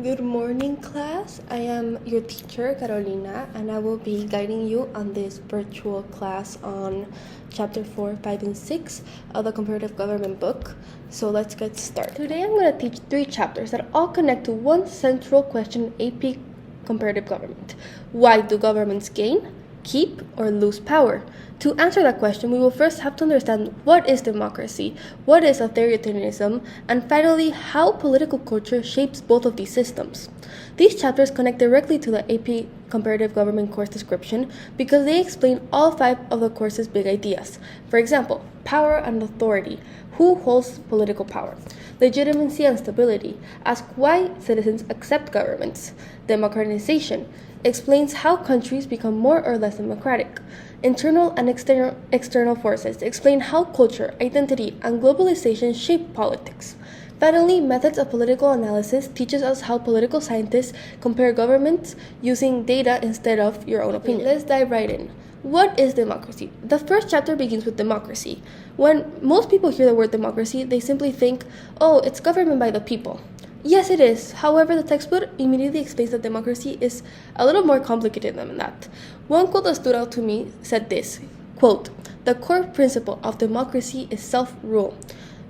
Good morning, class. I am your teacher, Carolina, and I will be guiding you on this virtual class on chapter 4, 5, and 6 of the Comparative Government book. So let's get started. Today I'm going to teach 3 chapters that all connect to one central question in AP Comparative Government. Why do governments gain, keep, or lose power? To answer that question, we will first have to understand what is democracy, what is authoritarianism, and finally, how political culture shapes both of these systems. These chapters connect directly to the AP Comparative Government course description because they explain all 5 of the course's big ideas. For example, power and authority. Who holds political power? Legitimacy and stability. Ask why citizens accept governments. Democratization explains how countries become more or less democratic. Internal and external forces explain how culture, identity, and globalization shape politics. Finally, methods of political analysis teaches us how political scientists compare governments using data instead of your own opinion. Let's dive right in. What is democracy? The first chapter begins with democracy. When most people hear the word democracy, they simply think, oh, it's government by the people. Yes, it is. However, the textbook immediately explains that democracy is a little more complicated than that. One quote that stood out to me said this, quote, "The core principle of democracy is self-rule."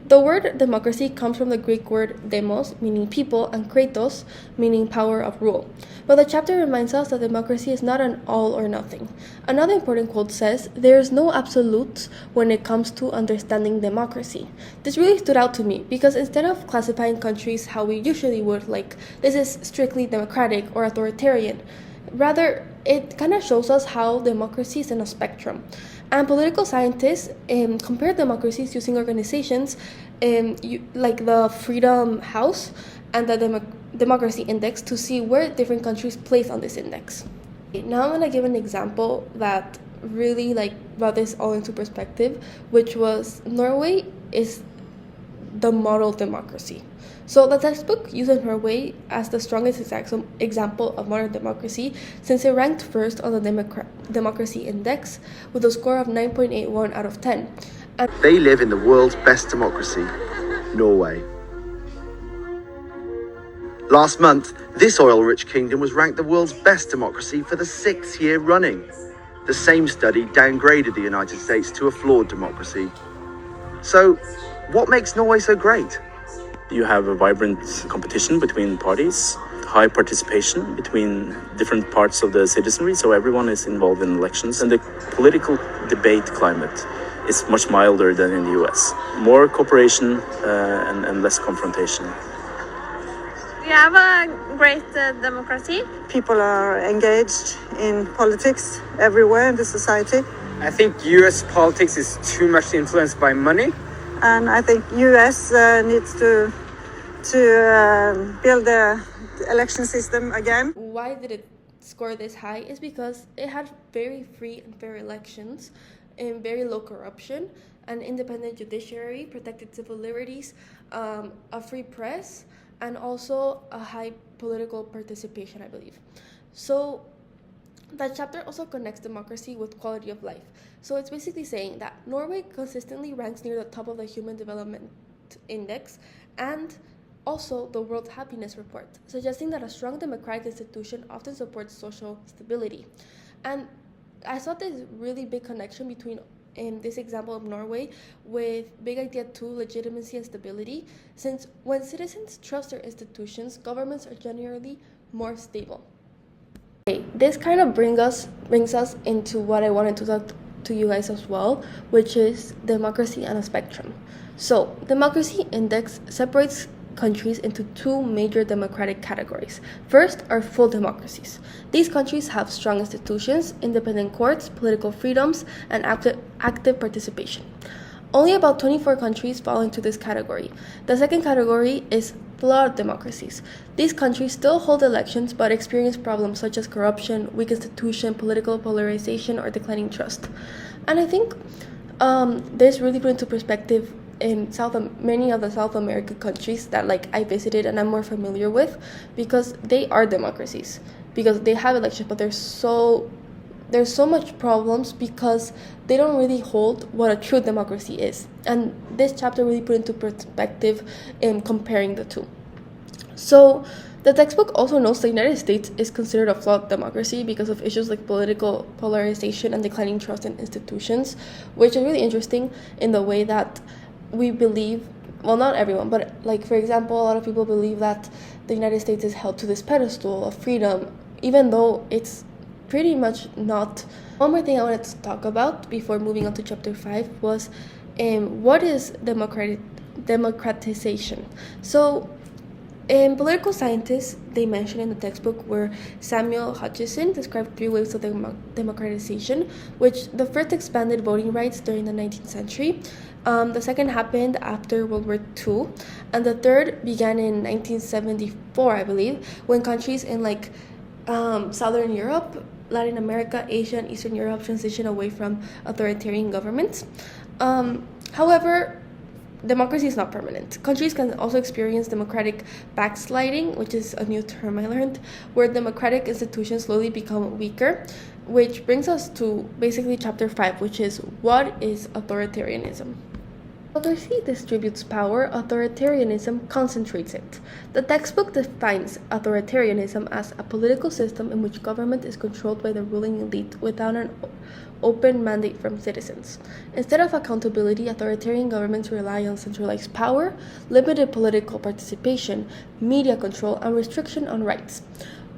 The word democracy comes from the Greek word demos, meaning people, and kratos, meaning power of rule. But the chapter reminds us that democracy is not an all or nothing. Another important quote says, "There is no absolutes when it comes to understanding democracy." This really stood out to me because instead of classifying countries how we usually would, like this is strictly democratic or authoritarian, rather it kind of shows us how democracy is in a spectrum. And political scientists compare democracies using organizations like the Freedom House and the Democracy Index to see where different countries place on this index. Now I'm going to give an example that really brought this all into perspective, which was Norway is the model democracy. So the textbook uses Norway as the strongest example of modern democracy since it ranked first on the Democracy Index with a score of 9.81 out of 10. And they live in the world's best democracy, Norway. Last month, this oil-rich kingdom was ranked the world's best democracy for the 6th year running. The same study downgraded the United States to a flawed democracy. So, what makes Norway so great? You have a vibrant competition between parties, high participation between different parts of the citizenry, so everyone is involved in elections, and the political debate climate is much milder than in the US. More cooperation and less confrontation. We have a great democracy. People are engaged in politics everywhere in the society. I think US politics is too much influenced by money. And I think US needs to build the election system again. Why did it score this high is because it had very free and fair elections and very low corruption, an independent judiciary, protected civil liberties, a free press, and also a high political participation, I believe. So that chapter also connects democracy with quality of life. So it's basically saying that Norway consistently ranks near the top of the Human Development Index and also the World Happiness Report, suggesting that a strong democratic institution often supports social stability. And I saw this really big connection between this example of Norway with big idea 2, legitimacy and stability, since when citizens trust their institutions, governments are generally more stable. This kind of brings us into what I wanted to talk to you guys as well, which is democracy and a spectrum. So, Democracy Index separates countries into 2 major democratic categories. First are full democracies. These countries have strong institutions, independent courts, political freedoms, and active participation. Only about 24 countries fall into this category. The second category is flawed democracies. These countries still hold elections but experience problems such as corruption, weak institution, political polarization, or declining trust. And I think this really put into perspective in many of the South American countries that I visited and I'm more familiar with, because they are democracies, because they have elections, but there's so much problems because they don't really hold what a true democracy is. And this chapter really put into perspective in comparing the two. So The textbook also notes the United States is considered a flawed democracy because of issues like political polarization and declining trust in institutions, which is really interesting in the way that we believe, well, not everyone, but like, for example, a lot of people believe that the United States is held to this pedestal of freedom, even though it's pretty much not. One more thing I wanted to talk about before moving on to chapter 5 was what is democratization? So, political scientists they mentioned in the textbook were Samuel Hutchison described 3 waves of democratization, which the first expanded voting rights during the 19th century, the second happened after World War II, and the third began in 1974, I believe, when countries in like Southern Europe, Latin America, Asia, and Eastern Europe transitioned away from authoritarian governments. However, democracy is not permanent. Countries can also experience democratic backsliding, which is a new term I learned, where democratic institutions slowly become weaker, which brings us to basically chapter 5, which is what is authoritarianism? Democracy distributes power, authoritarianism concentrates it. The textbook defines authoritarianism as a political system in which government is controlled by the ruling elite without an open mandate from citizens. Instead of accountability, authoritarian governments rely on centralized power, limited political participation, media control, and restriction on rights.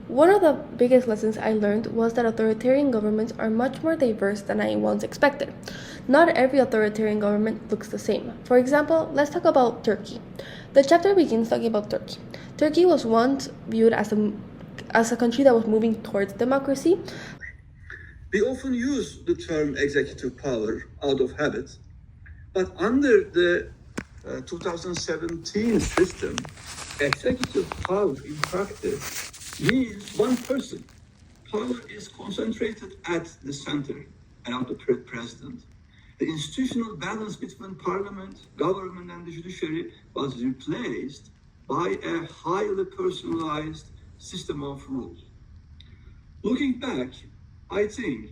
One of the biggest lessons I learned was that authoritarian governments are much more diverse than I once expected. Not every authoritarian government looks the same. For example, let's talk about Turkey. The chapter begins talking about Turkey. Turkey was once viewed as a country that was moving towards democracy. We often use the term executive power out of habit, but under the 2017 system, executive power in practice means one person. Power is concentrated at the center, around the president. The institutional balance between parliament, government, and the judiciary was replaced by a highly personalized system of rules. Looking back, I think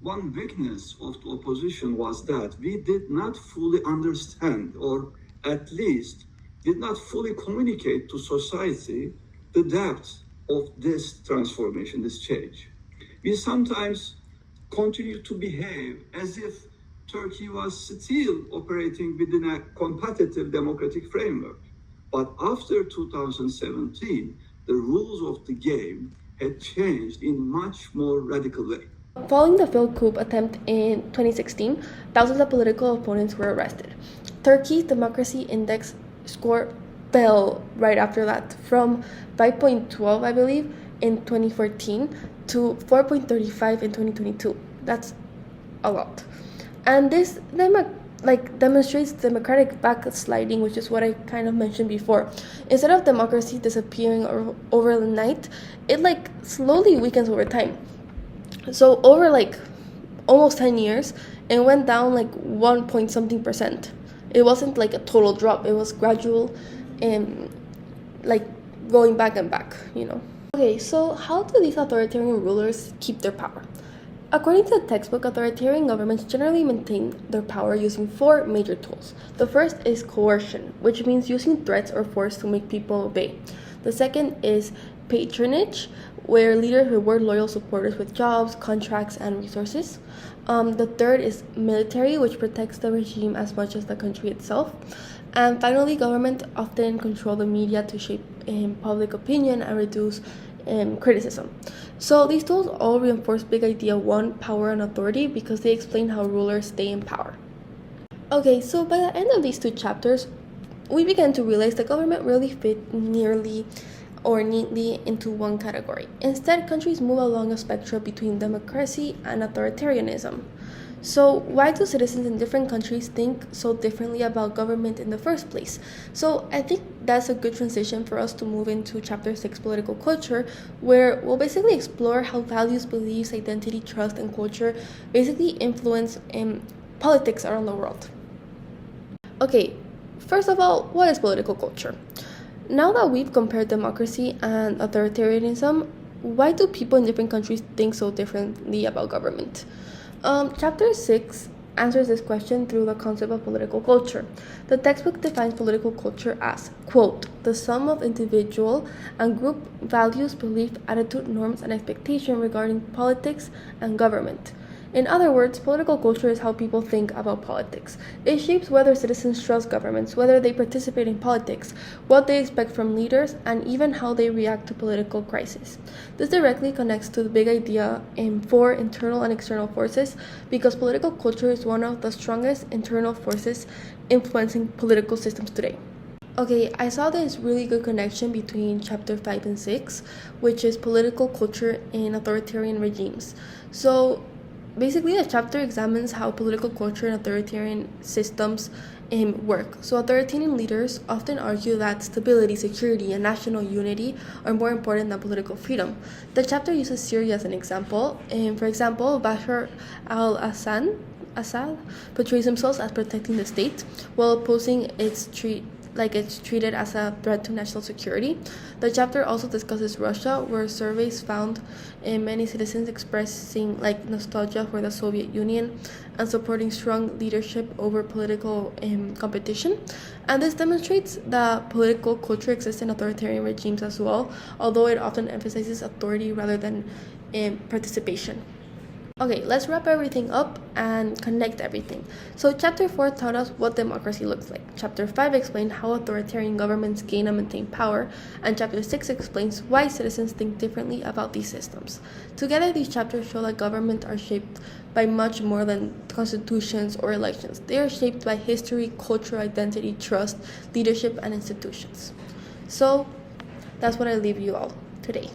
one weakness of the opposition was that we did not fully understand, or at least did not fully communicate to society the depth of this transformation, this change. We sometimes continue to behave as if Turkey was still operating within a competitive democratic framework. But after 2017, the rules of the game had changed in much more radical way. Following the failed coup attempt in 2016, thousands of political opponents were arrested. Turkey's democracy index score fell right after that, from 5.12, I believe, in 2014 to 4.35 in 2022. That's a lot. And this demonstrates democratic backsliding, which is what I kind of mentioned before. Instead of democracy disappearing over the night, it slowly weakens over time. So over almost 10 years, it went down 1 point something percent. It wasn't a total drop. It was gradual and going back and back, Okay, so how do these authoritarian rulers keep their power? According to the textbook, authoritarian governments generally maintain their power using 4 major tools. The first is coercion, which means using threats or force to make people obey. The second is patronage, where leaders reward loyal supporters with jobs, contracts, and resources. The third is military, which protects the regime as much as the country itself. And finally, government often control the media to shape public opinion and reduce criticism. So these tools all reinforce big idea 1, power and authority, because they explain how rulers stay in power. Okay, so by the end of these 2 chapters, we began to realize the government really fit nearly or neatly into one category. Instead, countries move along a spectrum between democracy and authoritarianism. So why do citizens in different countries think so differently about government in the first place? So I think that's a good transition for us to move into chapter 6, political culture, where we'll basically explore how values, beliefs, identity, trust, and culture basically influence politics around the world. Okay, first of all, what is political culture? Now that we've compared democracy and authoritarianism, why do people in different countries think so differently about government? Chapter 6 answers this question through the concept of political culture. The textbook defines political culture as, quote, the sum of individual and group values, belief, attitude, norms, and expectation regarding politics and government. In other words, political culture is how people think about politics. It shapes whether citizens trust governments, whether they participate in politics, what they expect from leaders, and even how they react to political crises. This directly connects to the big idea for internal and external forces, because political culture is one of the strongest internal forces influencing political systems today. Okay, I saw this really good connection between chapter 5 and 6, which is political culture in authoritarian regimes. So basically, the chapter examines how political culture and authoritarian systems work. So authoritarian leaders often argue that stability, security, and national unity are more important than political freedom. The chapter uses Syria as an example. For example, Bashar al-Assad portrays himself as protecting the state, while opposing it's treated as a threat to national security. The chapter also discusses Russia, where surveys found many citizens expressing nostalgia for the Soviet Union and supporting strong leadership over political competition. And this demonstrates that political culture exists in authoritarian regimes as well, although it often emphasizes authority rather than participation. Okay, let's wrap everything up and connect everything. So chapter 4 taught us what democracy looks like. Chapter 5 explained how authoritarian governments gain and maintain power. And chapter 6 explains why citizens think differently about these systems. Together, these chapters show that governments are shaped by much more than constitutions or elections. They are shaped by history, culture, identity, trust, leadership, and institutions. So that's what I leave you all today.